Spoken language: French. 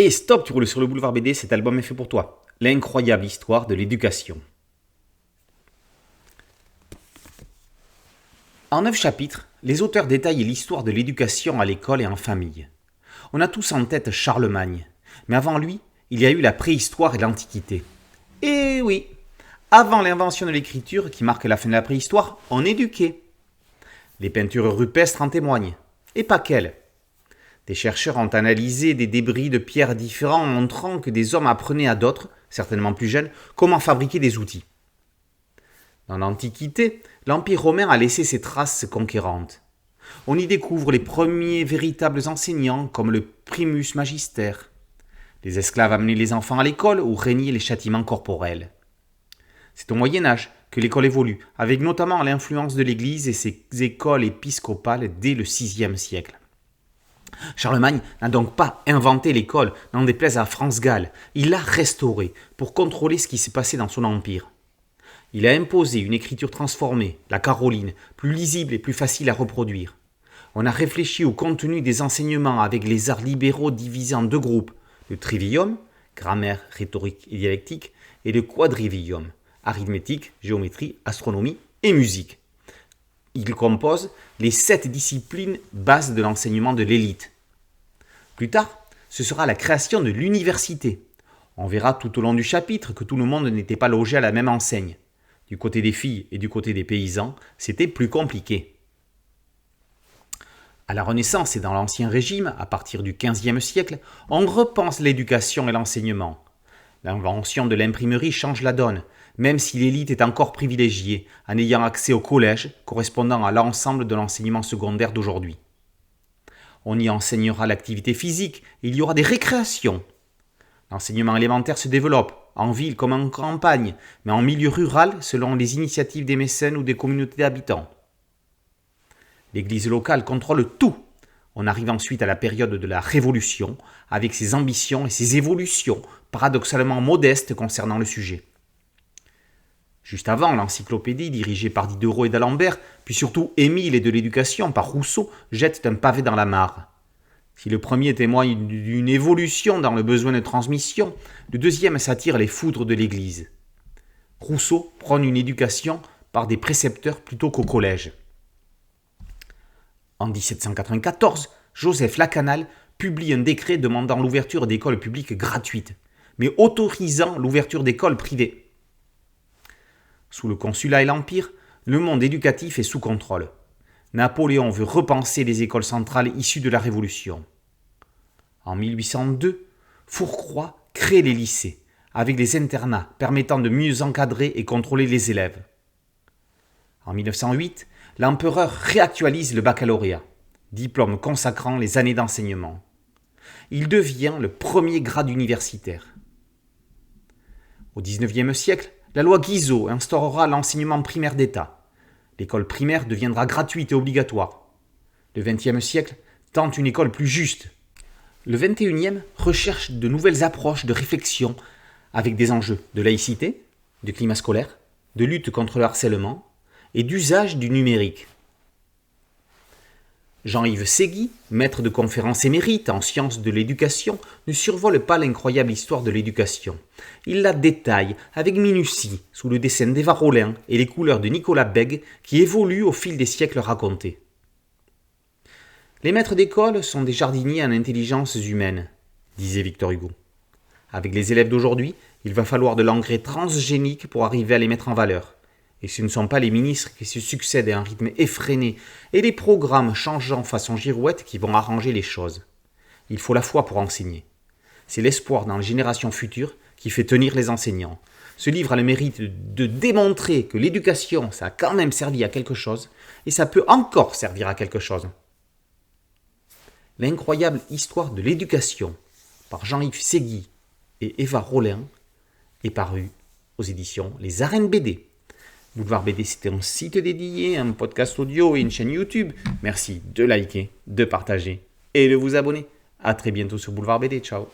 Et stop, tu roules sur le boulevard BD, cet album est fait pour toi. L'incroyable histoire de l'éducation. En 9 chapitres, les auteurs détaillent l'histoire de l'éducation à l'école et en famille. On a tous en tête Charlemagne, mais avant lui, il y a eu la préhistoire et l'Antiquité. Et oui, avant l'invention de l'écriture qui marque la fin de la préhistoire, on éduquait. Les peintures rupestres en témoignent, et pas qu'elles. Des chercheurs ont analysé des débris de pierres différents montrant que des hommes apprenaient à d'autres, certainement plus jeunes, comment fabriquer des outils. Dans l'Antiquité, l'Empire romain a laissé ses traces conquérantes. On y découvre les premiers véritables enseignants comme le primus magister. Les esclaves amenaient les enfants à l'école où régnaient les châtiments corporels. C'est au Moyen-Âge que l'école évolue, avec notamment l'influence de l'Église et ses écoles épiscopales dès le VIe siècle. Charlemagne n'a donc pas inventé l'école, n'en déplaise à France Gall. Il l'a restaurée pour contrôler ce qui s'est passé dans son empire. Il a imposé une écriture transformée, la Caroline, plus lisible et plus facile à reproduire. On a réfléchi au contenu des enseignements avec les arts libéraux divisés en deux groupes, le trivium, grammaire, rhétorique et dialectique, et le quadrivium, arithmétique, géométrie, astronomie et musique. Il compose les 7 disciplines bases de l'enseignement de l'élite. Plus tard, ce sera la création de l'université. On verra tout au long du chapitre que tout le monde n'était pas logé à la même enseigne. Du côté des filles et du côté des paysans, c'était plus compliqué. À la Renaissance et dans l'Ancien Régime, à partir du XVe siècle, on repense l'éducation et l'enseignement. L'invention de l'imprimerie change la donne, même si l'élite est encore privilégiée, en ayant accès au collège, correspondant à l'ensemble de l'enseignement secondaire d'aujourd'hui. On y enseignera l'activité physique, et il y aura des récréations. L'enseignement élémentaire se développe, en ville comme en campagne, mais en milieu rural selon les initiatives des mécènes ou des communautés d'habitants. L'Église locale contrôle tout. On arrive ensuite à la période de la Révolution, avec ses ambitions et ses évolutions, paradoxalement modestes concernant le sujet. Juste avant, l'encyclopédie, dirigée par Diderot et d'Alembert, puis surtout Émile et de l'éducation par Rousseau, jette un pavé dans la mare. Si le premier témoigne d'une évolution dans le besoin de transmission, le deuxième s'attire les foudres de l'Église. Rousseau prône une éducation par des précepteurs plutôt qu'au collège. En 1794, Joseph Lacanal publie un décret demandant l'ouverture d'écoles publiques gratuites, mais autorisant l'ouverture d'écoles privées. Sous le Consulat et l'Empire, le monde éducatif est sous contrôle. Napoléon veut repenser les écoles centrales issues de la Révolution. En 1802, Fourcroy crée les lycées, avec des internats permettant de mieux encadrer et contrôler les élèves. En 1908, l'empereur réactualise le baccalauréat, diplôme consacrant les années d'enseignement. Il devient le premier grade universitaire. Au XIXe siècle, la loi Guizot instaurera l'enseignement primaire d'État. L'école primaire deviendra gratuite et obligatoire. Le XXe siècle tente une école plus juste. Le XXIe recherche de nouvelles approches de réflexion avec des enjeux de laïcité, de climat scolaire, de lutte contre le harcèlement et d'usage du numérique. Jean-Yves Ségui, maître de conférences émérite en sciences de l'éducation, ne survole pas l'incroyable histoire de l'éducation. Il la détaille avec minutie sous le dessin d'Eva Rollin et les couleurs de Nicolas Bègue qui évoluent au fil des siècles racontés. Les maîtres d'école sont des jardiniers en intelligences humaines, disait Victor Hugo. Avec les élèves d'aujourd'hui, il va falloir de l'engrais transgénique pour arriver à les mettre en valeur. Et ce ne sont pas les ministres qui se succèdent à un rythme effréné et les programmes changeant façon girouette qui vont arranger les choses. Il faut la foi pour enseigner. C'est l'espoir dans les générations futures qui fait tenir les enseignants. Ce livre a le mérite de démontrer que l'éducation, ça a quand même servi à quelque chose et ça peut encore servir à quelque chose. L'incroyable histoire de l'éducation par Jean-Yves Ségui et Eva Rollin est paru aux éditions Les Arènes BD. Boulevard BD, c'était un site dédié, un podcast audio et une chaîne YouTube. Merci de liker, de partager et de vous abonner. À très bientôt sur Boulevard BD. Ciao.